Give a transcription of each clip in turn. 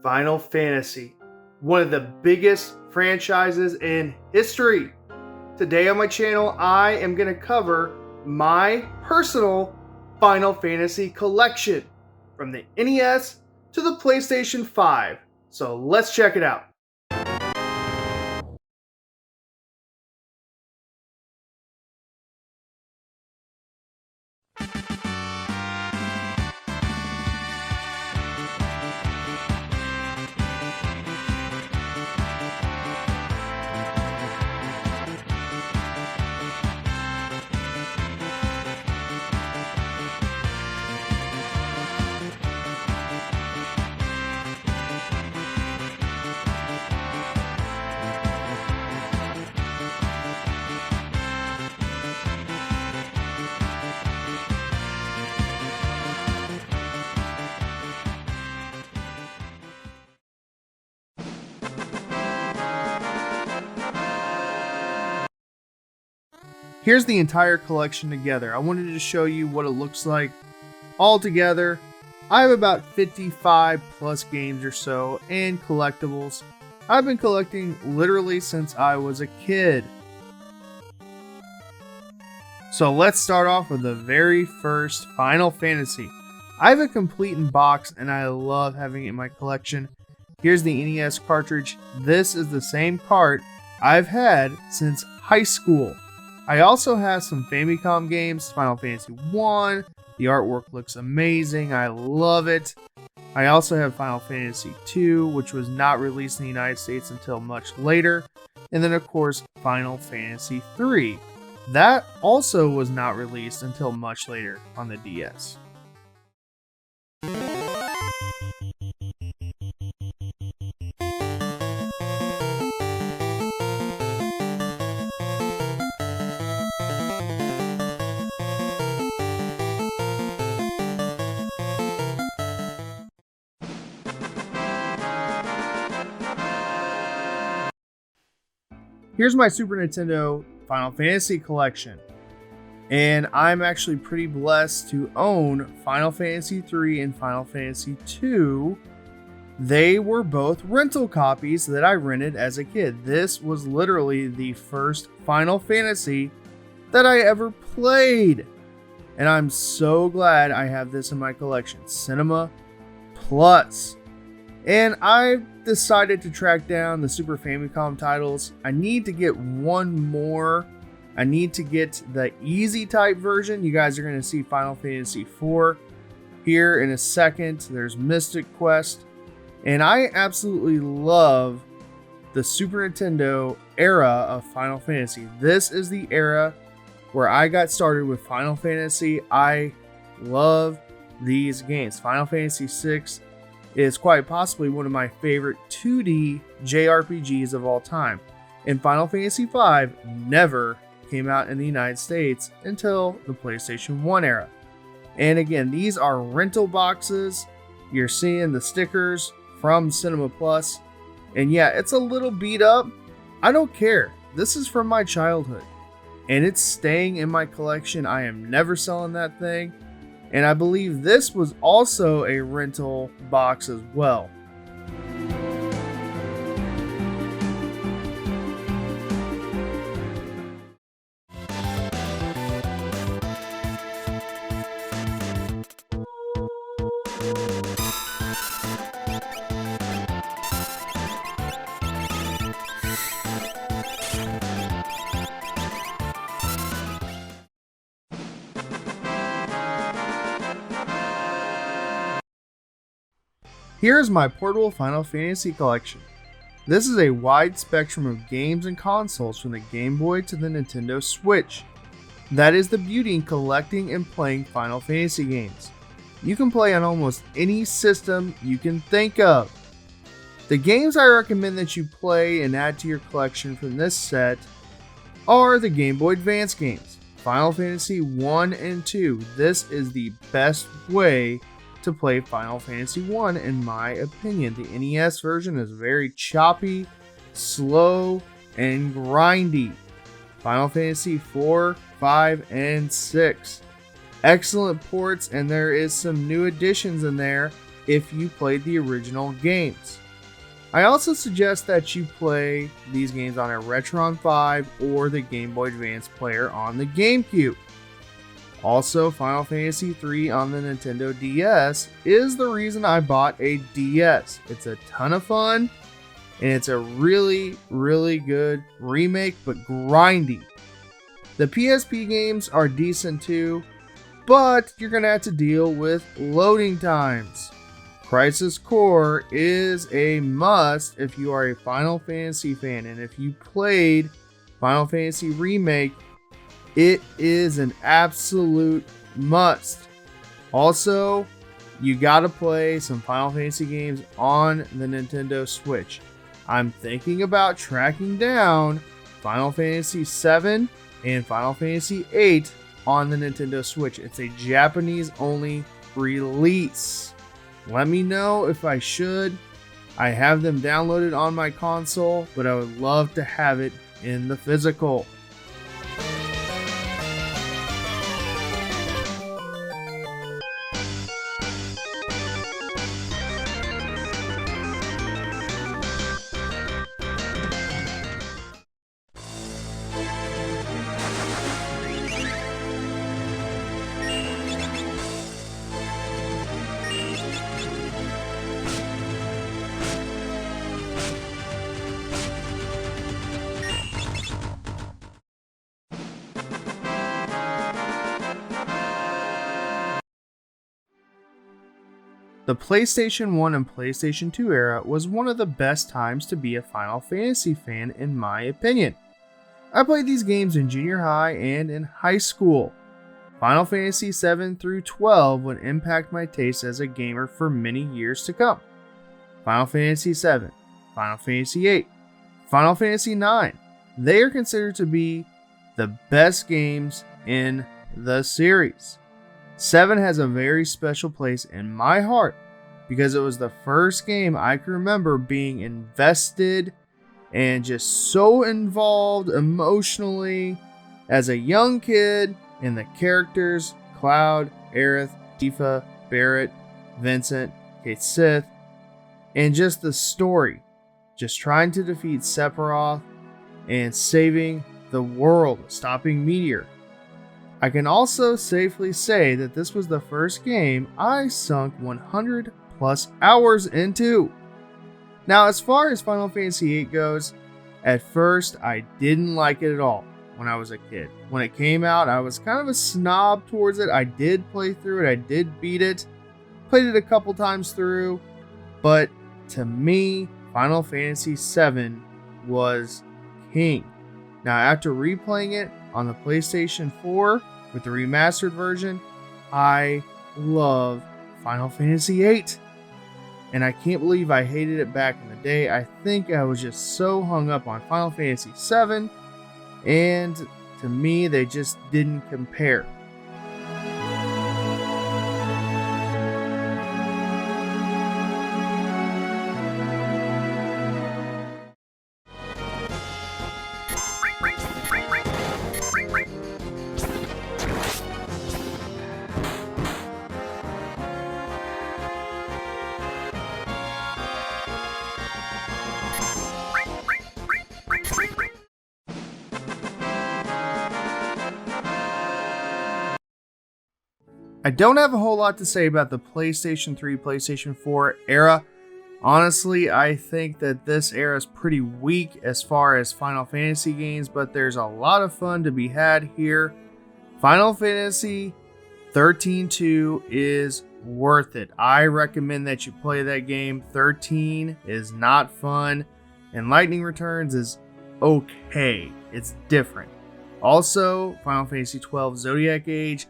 Final Fantasy, one of the biggest franchises in history. Today on my channel, I am going to cover my personal Final Fantasy collection from the NES to the PlayStation 5. So let's check it out. Here's the entire collection together. I wanted to show you what it looks like all together. I have about 55 plus games or so and collectibles. I've been collecting literally since I was a kid. So let's start off with the very first Final Fantasy. I have a complete in box and I love having it in my collection. Here's the NES cartridge. This is the same cart I've had since high school. I also have some Famicom games, Final Fantasy 1. The artwork looks amazing. I love it. I also have Final Fantasy 2, which was not released in the United States until much later. And then, of course, Final Fantasy 3. That also was not released until much later on the DS. Here's my Super Nintendo Final Fantasy collection, and I'm actually pretty blessed to own Final Fantasy 3 and Final Fantasy 2. They were both rental copies that I rented as a kid. This was literally the first Final Fantasy that I ever played, and I'm so glad I have this in my collection. Cinema Plus. And I decided to track down the Super Famicom titles. I need to get one more. I need to get the easy type version. You guys are going to see Final Fantasy 4 here in a second. There's Mystic Quest. And I absolutely love the Super Nintendo era of Final Fantasy. This is the era where I got started with Final Fantasy. I love these games. Final Fantasy 6 is quite possibly one of my favorite 2D JRPGs of all time. And Final Fantasy V never came out in the United States until the PlayStation 1 era. And again, these are rental boxes. You're seeing the stickers from Cinema Plus. And yeah, it's a little beat up. I don't care. This is from my childhood. And it's staying in my collection. I am never selling that thing. And I believe this was also a rental box as well. Here's my portable Final Fantasy collection. This is a wide spectrum of games and consoles from the Game Boy to the Nintendo Switch. That is the beauty in collecting and playing Final Fantasy games. You can play on almost any system you can think of. The games I recommend that you play and add to your collection from this set are the Game Boy Advance games. Final Fantasy 1 and 2. This is the best way to play Final Fantasy 1 in my opinion. The NES version is very choppy, slow, and grindy. Final Fantasy 4, 5, and 6. Excellent ports, and there is some new additions in there if you played the original games. I also suggest that you play these games on a Retron 5 or the Game Boy Advance player on the GameCube. Also, Final Fantasy III on the Nintendo DS is the reason I bought a DS. It's a ton of fun, and it's a really, really good remake, but grindy. The PSP games are decent too, but you're going to have to deal with loading times. Crisis Core is a must if you are a Final Fantasy fan, and if you played Final Fantasy Remake, it is an absolute must. Also, you gotta play some Final Fantasy games on the Nintendo Switch. I'm thinking about tracking down Final Fantasy VII and Final Fantasy VIII on the Nintendo Switch. It's a Japanese only release. Let me know if I should. I have them downloaded on my console, but I would love to have it in the physical. The PlayStation 1 and PlayStation 2 era was one of the best times to be a Final Fantasy fan in my opinion. I played these games in junior high and in high school. Final Fantasy 7 through 12 would impact my taste as a gamer for many years to come. Final Fantasy 7, Final Fantasy 8, Final Fantasy 9, they are considered to be the best games in the series. 7 has a very special place in my heart because it was the first game I can remember being invested and just so involved emotionally as a young kid in the characters Cloud, Aerith, Tifa, Barrett, Vincent, Kate Sith, and just the story. Just trying to defeat Sephiroth and saving the world, stopping Meteor. I can also safely say that this was the first game I sunk 100 plus hours into. Now, as far as Final Fantasy VIII goes, at first I didn't like it at all when I was a kid. When it came out, I was kind of a snob towards it. I did play through it, I did beat it, played it a couple times through, but to me, Final Fantasy VII was king. Now, after replaying it on the PlayStation 4 with the remastered version, I love Final Fantasy VIII. And I can't believe I hated it back in the day. I think I was just so hung up on Final Fantasy VII, and to me, they just didn't compare. I don't have a whole lot to say about the PlayStation 3, PlayStation 4 era. Honestly, I think that this era is pretty weak as far as Final Fantasy games, but there's a lot of fun to be had here. Final Fantasy 13-2 is worth it. I recommend that you play that game. 13 is not fun, and Lightning Returns is okay. It's different. Also, Final Fantasy 12 Zodiac Age,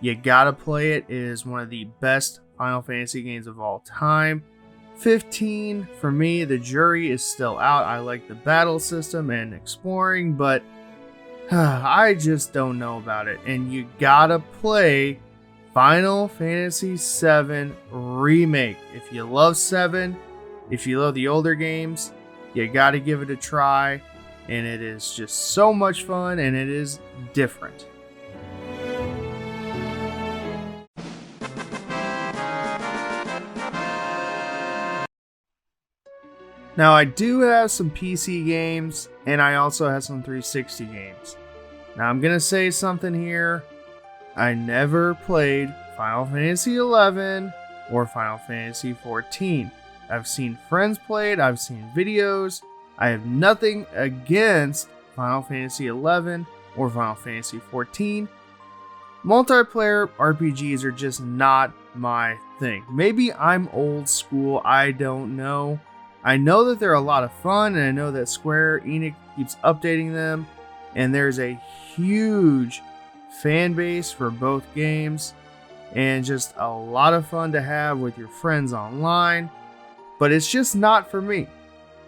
you gotta play it. It is one of the best Final Fantasy games of all time. 15, for me, the jury is still out. I like the battle system and exploring, but I just don't know about it. And you gotta play Final Fantasy VII Remake. If you love 7, if you love the older games, you gotta give it a try. And it is just so much fun, and it is different. Now, I do have some PC games, and I also have some 360 games. Now, I'm going to say something here. I never played Final Fantasy XI or Final Fantasy XIV. I've seen friends play it, I've seen videos. I have nothing against Final Fantasy XI or Final Fantasy XIV. Multiplayer RPGs are just not my thing. Maybe I'm old school, I don't know. I know that they're a lot of fun, and I know that Square Enix keeps updating them, and there's a huge fan base for both games, and just a lot of fun to have with your friends online, but it's just not for me.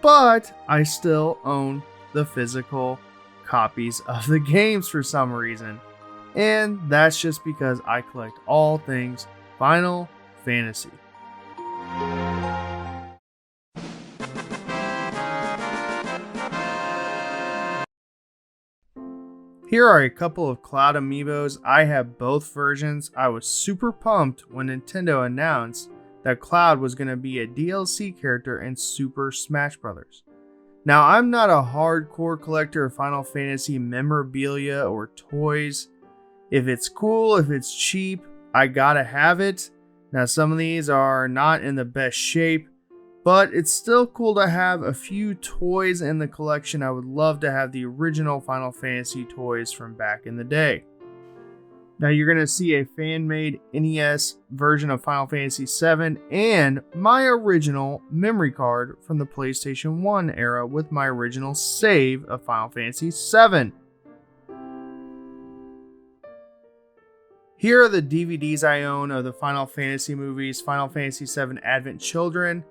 But I still own the physical copies of the games for some reason, and that's just because I collect all things Final Fantasy. Here are a couple of Cloud amiibos. I have both versions. I was super pumped when Nintendo announced that Cloud was going to be a DLC character in Super Smash Bros. Now, I'm not a hardcore collector of Final Fantasy memorabilia or toys. If it's cool, if it's cheap, I gotta have it. Now, some of these are not in the best shape, but it's still cool to have a few toys in the collection. I would love to have the original Final Fantasy toys from back in the day. Now, you're going to see a fan-made NES version of Final Fantasy VII and my original memory card from the PlayStation 1 era with my original save of Final Fantasy VII. Here are the DVDs I own of the Final Fantasy movies, Final Fantasy VII Advent Children,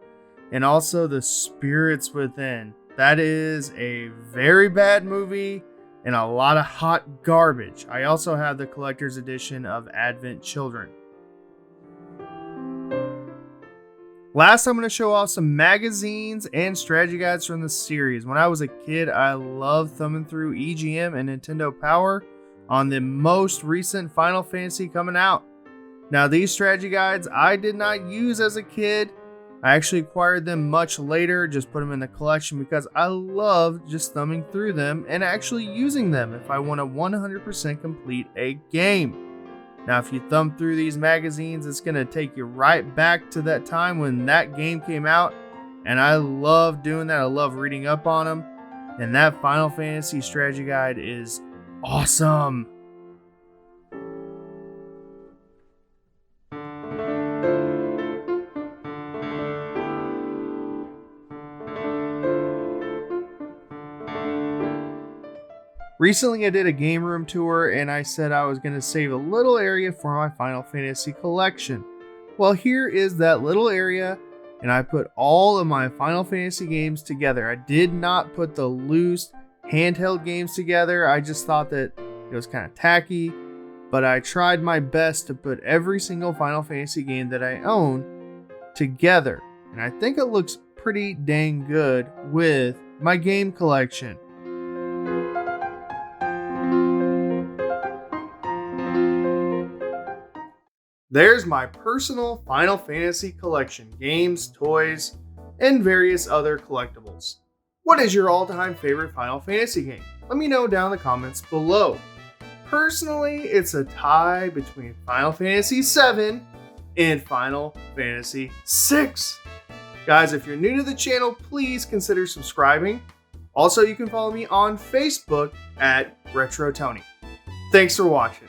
and also The Spirits Within. That is a very bad movie and a lot of hot garbage. I also have the collector's edition of Advent Children. Last, I'm going to show off some magazines and strategy guides from the series. When I was a kid, I loved thumbing through EGM and Nintendo Power on the most recent Final Fantasy coming out. Now, these strategy guides I did not use as a kid. I actually acquired them much later, just put them in the collection because I love just thumbing through them and actually using them if I want to 100% complete a game. Now, if you thumb through these magazines, it's going to take you right back to that time when that game came out, and I love doing that. I love reading up on them, and that Final Fantasy strategy guide is awesome. Recently, I did a game room tour and I said I was going to save a little area for my Final Fantasy collection. Well, here is that little area, and I put all of my Final Fantasy games together. I did not put the loose handheld games together. I just thought that it was kind of tacky, but I tried my best to put every single Final Fantasy game that I own together, and I think it looks pretty dang good with my game collection. There's my personal Final Fantasy collection, games, toys, and various other collectibles. What is your all-time favorite Final Fantasy game? Let me know down in the comments below. Personally, it's a tie between Final Fantasy VII and Final Fantasy VI. Guys, if you're new to the channel, please consider subscribing. Also, you can follow me on Facebook at RetroTony. Thanks for watching.